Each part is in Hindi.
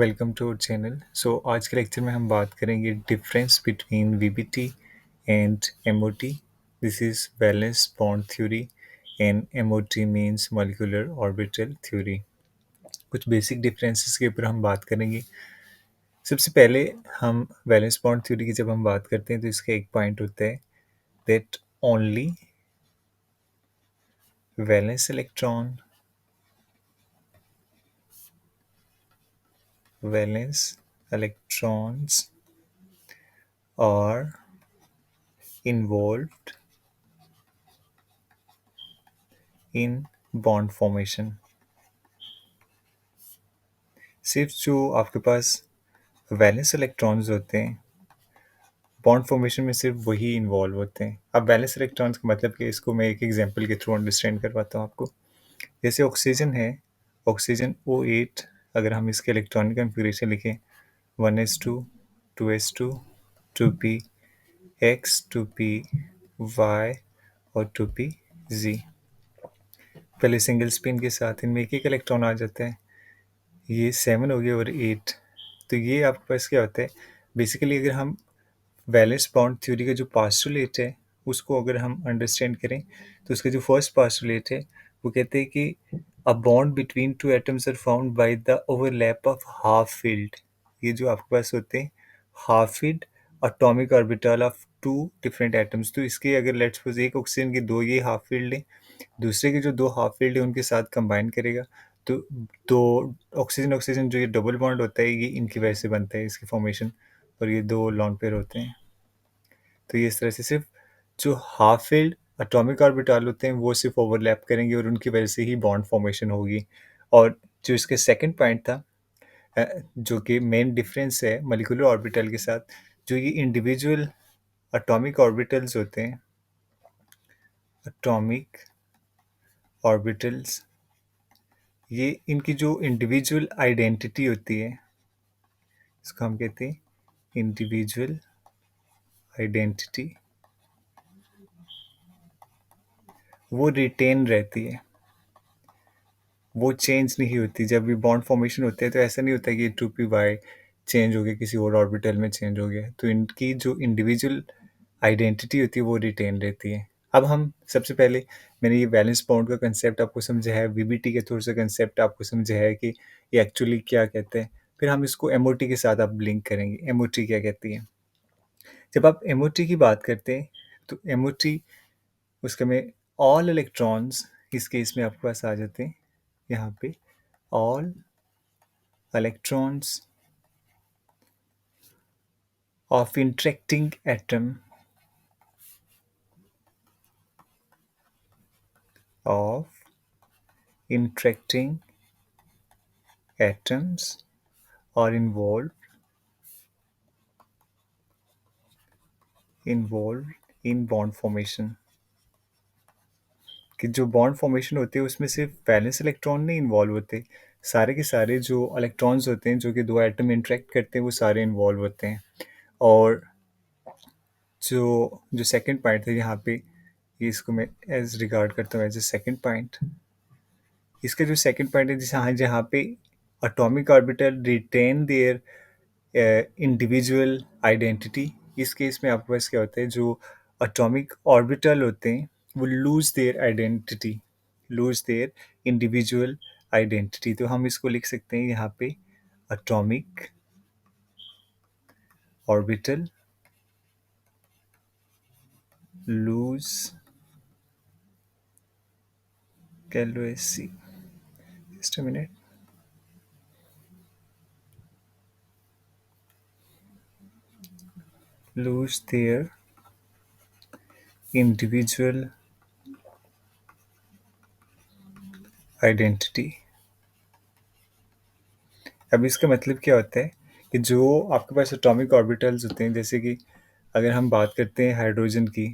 Welcome to our channel. आज के लेक्चर में हम बात करेंगे difference between VBT and MOT. This is valence bond theory and MOT means molecular orbital theory. कुछ बेसिक डिफरेंसेस के ऊपर हम बात करेंगे। सबसे पहले हम वैलेंस बॉन्ड थ्योरी की जब हम बात करते हैं तो इसका एक पॉइंट होता है that only valence electron valence electrons are involved in bond formation। सिर्फ जो आपके पास वैलेंस इलेक्ट्रॉन्स होते हैं बॉन्ड फॉर्मेशन में सिर्फ वही इन्वॉल्व होते हैं। अब वैलेंस इलेक्ट्रॉन्स का मतलब कि इसको मैं एक एग्जांपल के थ्रू अंडरस्टैंड करवाता हूँ आपको। जैसे ऑक्सीजन है, ऑक्सीजन O8, अगर हम इसके इलेक्ट्रॉनिक कन्फिगरेशन लिखें 1s2 2s2 2p x 2p y और 2p z। पहले सिंगल स्पिन के साथ इनमें एक एक इलेक्ट्रॉन आ जाता है। ये 7 हो गया और 8। तो ये आपके पास क्या होता है, बेसिकली अगर हम वैलेंस बॉन्ड थ्योरी का जो पास्टुलेट है उसको अगर हम अंडरस्टैंड करें तो उसका जो फर्स्ट पास्टुलेट है वो कहते हैं कि a bond between two atoms are found by the overlap of half filled. ये जो आपके पास होते हैं half filled atomic orbital of two different atoms. तो इसके अगर लेट्स सपोज एक ऑक्सीजन के दो ये हाफ फील्ड है, दूसरे के जो दो हाफ फील्ड है उनके साथ कंबाइन करेगा तो दो ऑक्सीजन ऑक्सीजन जो ये डबल बॉन्ड होता है ये इनकी वजह से बनता है इसकी फॉर्मेशन, और ये दो लॉन पेयर होते हैं। तो ये इस तरह से सिर्फ जो हाफ फील्ड एटॉमिक ऑर्बिटल होते हैं वो सिर्फ ओवरलैप करेंगे और उनकी वजह से ही बॉन्ड फॉर्मेशन होगी। और जो इसके सेकंड पॉइंट था जो कि मेन डिफरेंस है मॉलिक्यूलर ऑर्बिटल के साथ, जो ये इंडिविजुअल एटॉमिक ऑर्बिटल्स होते हैं, एटॉमिक ऑर्बिटल्स, ये इनकी जो इंडिविजुअल आइडेंटिटी होती है इसको हम कहते हैं इंडिविजुअल आइडेंटिटी, वो रिटेन रहती है, वो चेंज नहीं होती। जब भी बॉन्ड फॉर्मेशन होते हैं तो ऐसा नहीं होता कि 2p y चेंज हो गया, किसी और ऑर्बिटल में चेंज हो गया। तो इनकी जो इंडिविजुअल आइडेंटिटी होती है वो रिटेन रहती है। अब हम सबसे पहले मैंने ये वैलेंस बॉन्ड का कंसेप्ट आपको समझा है, वीबीटी के थ्रू से कंसेप्ट आपको समझा है कि ये एक्चुअली क्या कहते हैं। फिर हम इसको एमओटी के साथ आप लिंक करेंगे, एमओटी क्या कहती है। जब आप एमओटी की बात करते हैं तो एमओटी उसके में ऑल इलेक्ट्रॉन्स इस केस में आपके पास आ जाते हैं यहाँ पे, all electrons of interacting atom of interacting atoms are involved in bond formation। कि जो बॉन्ड फॉर्मेशन होती है उसमें सिर्फ वैलेंस इलेक्ट्रॉन नहीं इन्वॉल्व होते, सारे के सारे जो इलेक्ट्रॉन्स होते हैं जो कि दो एटम इंटरेक्ट करते हैं वो सारे इन्वॉल्व होते हैं। और जो जो सेकंड पॉइंट है यहाँ पे, ये इसको मैं एज रिगार्ड करता हूँ एज ए सेकंड पॉइंट। इसका जो सेकंड पॉइंट है जहाँ जहाँ पे atomic orbital retain their individual identity, इस केस में आपके पास क्या होता है, जो एटॉमिक ऑर्बिटल होते हैं वो lose their identity, lose their individual identity. तो हम इसको लिख सकते हैं यहाँ पे atomic orbital lose, LOSC, just a minute, lose their individual identity. अब इसका मतलब क्या होता है कि जो आपके पास एटॉमिक ऑर्बिटल्स होते हैं, जैसे कि अगर हम बात करते हैं हाइड्रोजन की,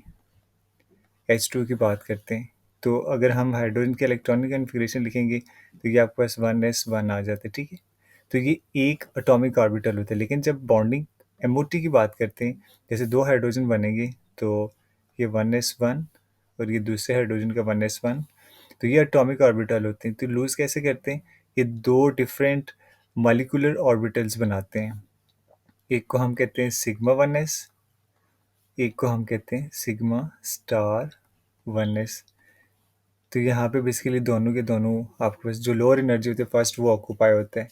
H2 की बात करते हैं, तो अगर हम हाइड्रोजन के इलेक्ट्रॉनिक कन्फिग्रेशन लिखेंगे तो ये आपके पास 1s1 आ जाता है, ठीक है। तो ये एक एटॉमिक ऑर्बिटल होता है। लेकिन जब बॉन्डिंग एमओटी की बात करते हैं, जैसे दो हाइड्रोजन बनेंगे तो ये 1s1 और ये दूसरे हाइड्रोजन का 1s1, तो ये एटॉमिक ऑर्बिटल होते हैं। तो लूज कैसे करते हैं, ये दो डिफरेंट मॉलिक्यूलर ऑर्बिटल्स बनाते हैं। एक को हम कहते हैं सिग्मा 1s, एक को हम कहते हैं सिग्मा स्टार 1s। तो यहाँ पे बेसिकली दोनों के दोनों आपके पास जो लोअर एनर्जी होते हैं फर्स्ट वो ऑक्यूपाई होते हैं।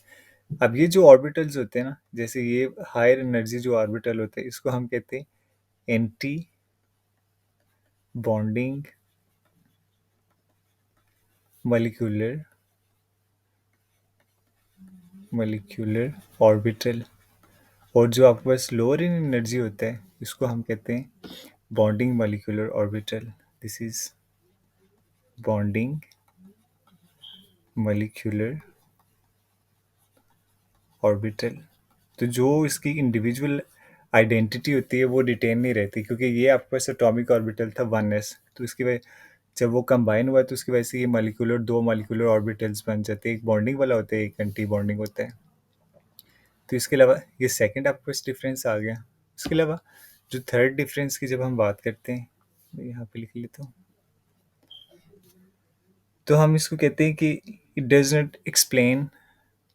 अब ये जो ऑर्बिटल्स होते हैं ना, जैसे ये हायर एनर्जी जो ऑर्बिटल होते हैं इसको हम कहते हैं anti bonding molecular molecular orbital. और जो आपके पास लोअर इन एनर्जी होता है इसको हम कहते हैं bonding molecular orbital. This is bonding molecular orbital. तो जो इसकी इंडिविजुअल आइडेंटिटी होती है वो रिटेन नहीं रहती, क्योंकि ये आपके पास एटॉमिक ऑर्बिटल था 1s, तो इसकी वजह जब वो कंबाइन हुआ तो उसकी वजह से ये मॉलिक्यूलर दो मॉलिक्यूलर ऑर्बिटल्स बन जाते हैं, एक बॉन्डिंग वाला होता है एक एंटी बॉन्डिंग होता है। तो इसके अलावा ये सेकंड आपके पास डिफरेंस आ गया। इसके अलावा जो थर्ड डिफरेंस की जब हम बात करते हैं, मैं यहाँ पे लिख लेता हूँ, तो हम इसको कहते हैं कि it does not explain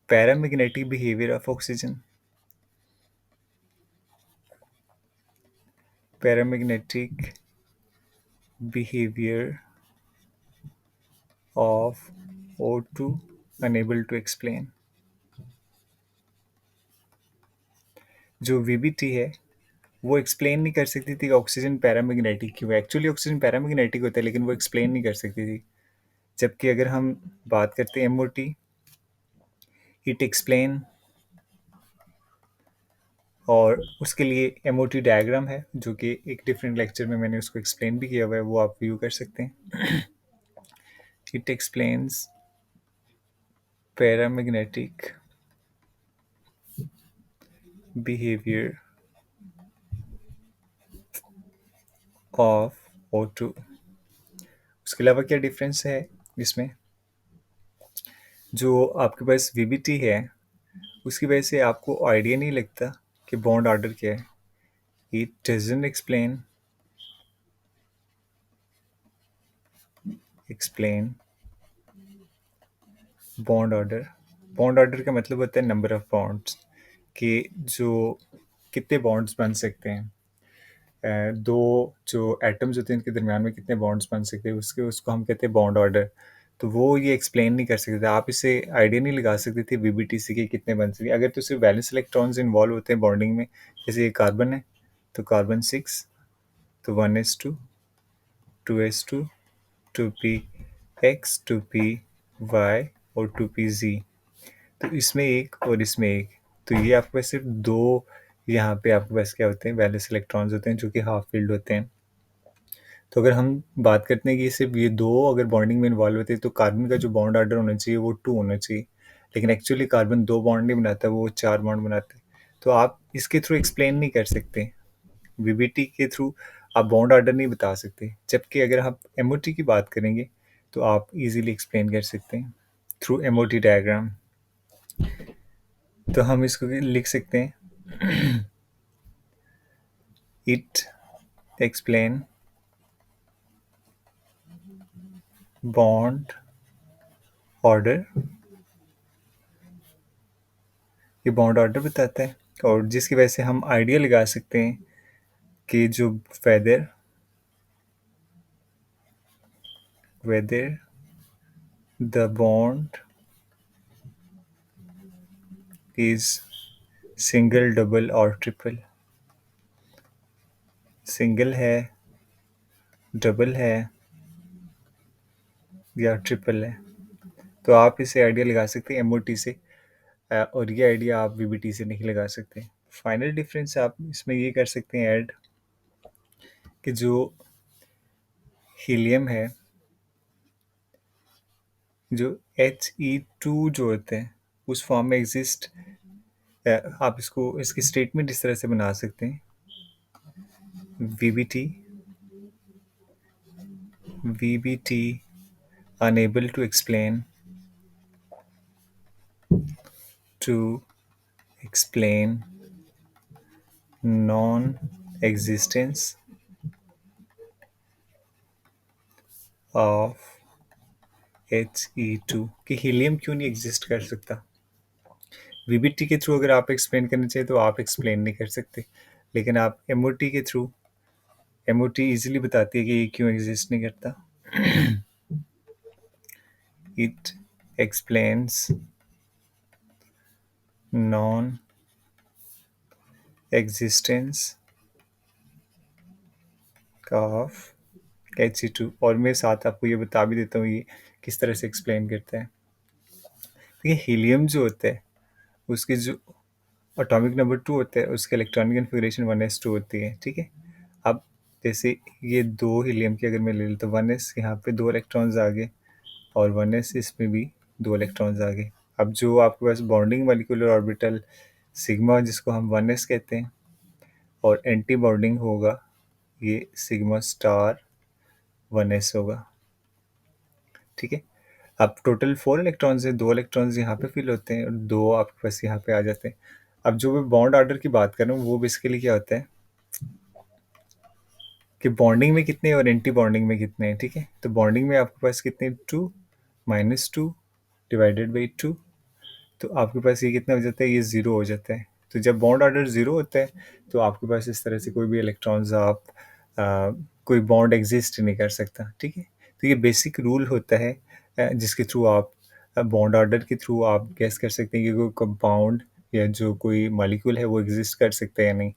paramagnetic behaviour of oxygen. Paramagnetic behaviour of O2 unable to explain। जो VBT है वो एक्सप्लेन नहीं कर सकती थी ऑक्सीजन पैरामैग्नेटिक क्यों है। एक्चुअली ऑक्सीजन पैरामैग्नेटिक होता है लेकिन वो एक्सप्लेन नहीं कर सकती थी। जबकि अगर हम बात करते हैं MOT, इट एक्सप्लेन, और उसके लिए MOT डायग्राम है जो कि एक डिफरेंट लेक्चर में मैंने उसको एक्सप्लेन भी किया हुआ है, वो आप व्यू कर सकते हैं। It explains paramagnetic behaviour of O2। उसके अलावा क्या डिफरेंस है इसमें, जो आपके पास VBT है उसकी वजह से आपको आइडिया नहीं लगता कि बॉन्ड ऑर्डर क्या है। It doesn't explain bond order. Bond order का मतलब होता है नंबर ऑफ बॉन्ड्स, कि जो कितने बॉन्ड्स बन सकते हैं, दो जो एटम्स होते हैं इनके दरमियान में कितने बॉन्ड्स बन सकते हैं, उसको हम कहते हैं बॉन्ड ऑर्डर। तो वो ये एक्सप्लेन नहीं कर सकते थे, आप इसे आइडिया नहीं लगा सकते थे VBTC के कितने बन सकते। अगर तो सिर्फ वैलेंस इलेक्ट्रॉन्स इन्वॉल्व होते हैं बॉन्डिंग में, जैसे ये कार्बन है तो कार्बन 6, तो 1s2, 2s2, 2p(x), 2p(y) और 2p(z), तो इसमें एक और इसमें एक, तो ये आपके पास सिर्फ दो यहाँ पे आपके पास क्या होते हैं वैलेंस इलेक्ट्रॉन्स होते हैं जो कि हाफ फील्ड होते हैं। तो अगर हम बात करते हैं कि सिर्फ ये दो अगर बॉन्डिंग में इन्वॉल्व होते हैं तो कार्बन का जो बॉन्ड ऑर्डर होना चाहिए वो 2 होना चाहिए, लेकिन एक्चुअली कार्बन दो बॉन्ड नहीं बनाता, वो 4 बॉन्ड बनाता है। तो आप इसके थ्रू एक्सप्लेन नहीं कर सकते, VBT के थ्रू आप बॉन्ड ऑर्डर नहीं बता सकते। जबकि अगर आप MOT की बात करेंगे तो आप इजीली एक्सप्लेन कर सकते हैं थ्रू MOT डायग्राम। तो हम इसको लिख सकते हैं इट एक्सप्लेन बॉन्ड ऑर्डर। ये बॉन्ड ऑर्डर बताता है, और जिसकी वजह से हम आइडिया लगा सकते हैं कि जो whether whether the bond is single, double और ट्रिपल। सिंगल है, डबल है या ट्रिपल है। तो आप इसे आइडिया लगा सकते हैं MOT से, और ये आइडिया आप VBT से नहीं लगा सकते। फाइनल डिफरेंस आप इसमें ये कर सकते हैं ऐड, कि जो हीलियम है, जो He2 जो होते हैं उस फॉर्म में एग्जिस्ट, आप इसको इसकी स्टेटमेंट इस तरह से बना सकते हैं, VBT unable to explain non-existence of He2, कि हीलियम क्यों नहीं एग्जिस्ट कर सकता। वीबीटी के थ्रू अगर आप एक्सप्लेन करना चाहिए तो आप एक्सप्लेन नहीं कर सकते, लेकिन आप एमओटी के थ्रू, एमओटी इजीली बताती है कि ये क्यों एग्जिस्ट नहीं करता. It explains non existence of He2. और मैं साथ आपको ये बता भी देता हूँ ये किस तरह से एक्सप्लेन करता है. देखिए हीलियम जो होता है उसकी जो एटॉमिक नंबर 2 होता है उसके इलेक्ट्रॉनिक कन्फिग्रेशन 1s2 होती है. ठीक है. अब जैसे ये दो हीलियम की अगर मैं ले लूँ तो 1s यहाँ पे 2 इलेक्ट्रॉन्स आ गए और 1s इसमें भी 2 इलेक्ट्रॉन्स आ गए. अब जो आपके पास बॉन्डिंग मॉलिक्यूलर ऑर्बिटल सिग्मा जिसको हम 1s कहते हैं और एंटी बॉन्डिंग होगा ये सिग्मा स्टार 1s होगा. ठीक है. अब टोटल 4 इलेक्ट्रॉन्स है, 2 इलेक्ट्रॉन्स यहाँ पे फिल होते हैं और 2 आपके पास यहाँ पे आ जाते हैं. अब जो मैं बॉन्ड ऑर्डर की बात कर रहा हूँ वो बेसिकली क्या होता है कि बॉन्डिंग में कितने और एंटी बॉन्डिंग में कितने हैं. ठीक है. तो बॉन्डिंग में आपके पास कितने 2 -2 डिवाइडेड बाई 2, तो आपके पास ये कितना हो जाता है, ये ज़ीरो हो जाता है. तो जब बॉन्ड ऑर्डर ज़ीरो होता है तो आपके पास इस तरह से कोई भी इलेक्ट्रॉन्स आप कोई बॉन्ड एग्जिस्ट नहीं कर सकता. ठीक है. तो ये बेसिक रूल होता है जिसके थ्रू आप बॉन्ड ऑर्डर के थ्रू आप गैस कर सकते हैं कि कोई कंपाउंड या जो कोई मॉलिक्यूल है वो एग्जिस्ट कर सकता है या नहीं.